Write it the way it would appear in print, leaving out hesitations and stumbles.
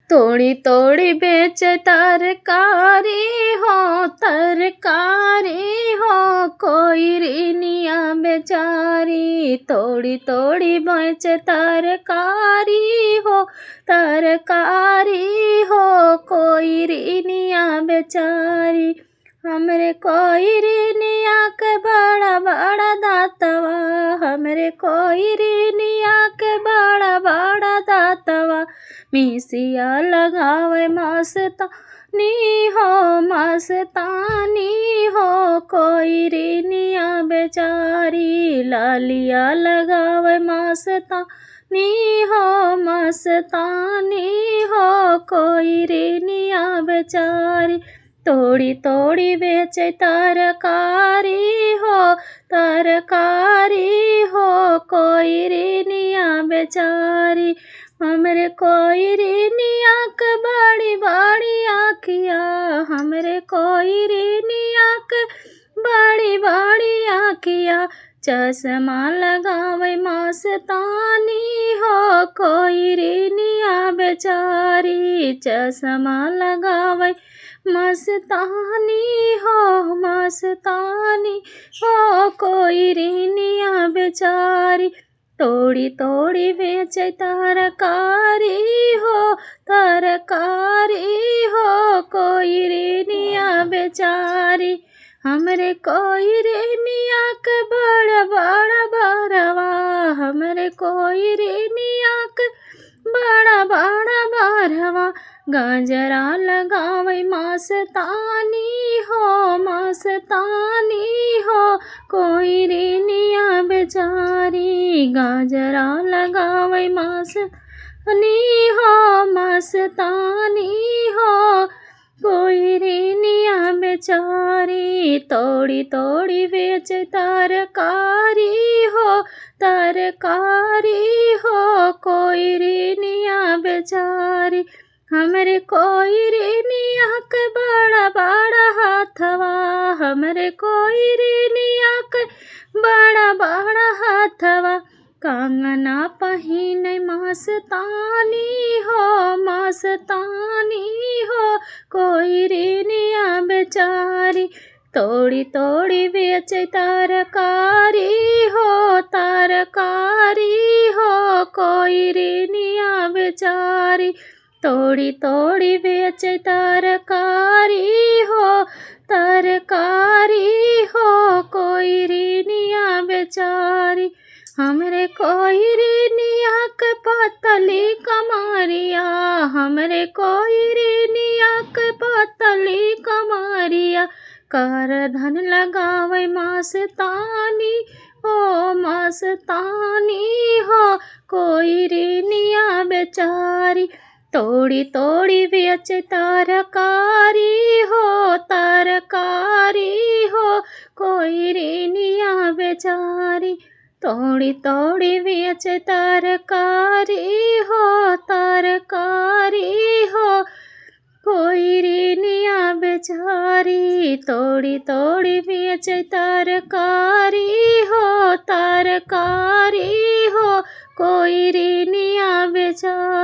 तोड़ी तोड़ी बेच तरकारी हो कोई ऋणिया बेचारी। तोड़ी तोड़ी बेच तरकारी हो कोई ऋणिया बेचारी। हमरे कोई ऋणिया के बड़ा बड़ा दाँतवा, हमरे कोई ऋणिया के बड़ा बड़ा दाँतवा। मिसिया लगावे मस्तानी हो कोई ऋणिया बेचारी। लालिया लगावे मस्तानी हो कोई ऋणिया बेचारी। तोड़ी तोड़ी बेचे तरकारी हो कोई ऋणिया बेचारी। हमरे कोई ऋणिया के बड़ी बड़ी आँखिया, हमरे कोई ऋणिया के बड़ी बड़ी आँखिया। चश्मा लगावे मस्तानी हो कोई ऋणिया बेचारी। चश्मा लगावे मस्तानी हो कोई ऋणिया बेचारी। तोड़ी तोड़ी बेचे तरकारी हो कोई ऋणिया बेचारी। हमरे कोई ऋणिया के बड़ा बड़ा बरवा, हमरे कोई ऋणिया के बड़ा बड़ा बरवा। गाजरा लगावे मस्तानी हो कोई ऋणिया बेचारी। गाजरा लगावे मस्तानी हो कोई ऋणिया बेचारी। तोड़ी तोड़ी बेचे तरकारी हो कोई ऋणिया बेचारी। हमरे कोई ऋणिया के बड़ा बड़ा हाथवा, हमरे कोई ऋणिया के बड़ा बड़ा हाथवा। कंगना पहिने मस्तानी हो कोई ऋणिया बेचारी। तोड़ी तोड़ी बेचे तरकारी हो कोई ऋणिया बेचारी। तोड़ी तोड़ी बेचे तरकारी हो कोई ऋणिया बेचारी। हमरे कोई ऋणिया के पतली कमरिया, हमरे कोई ऋणिया के पतली कमरिया। करधन लगावे मस्तानी हो कोई ऋणिया बेचारी। तोड़ी तोड़ी बेचे तरकारी हो कोई ऋणिया बेचारी। तोड़ी तोड़ी बेचे तरकारी हो कोई ऋणिया बेचारी। तोड़ी तोड़ी बेचे तरकारी हो कोई ऋणिया बेचारी।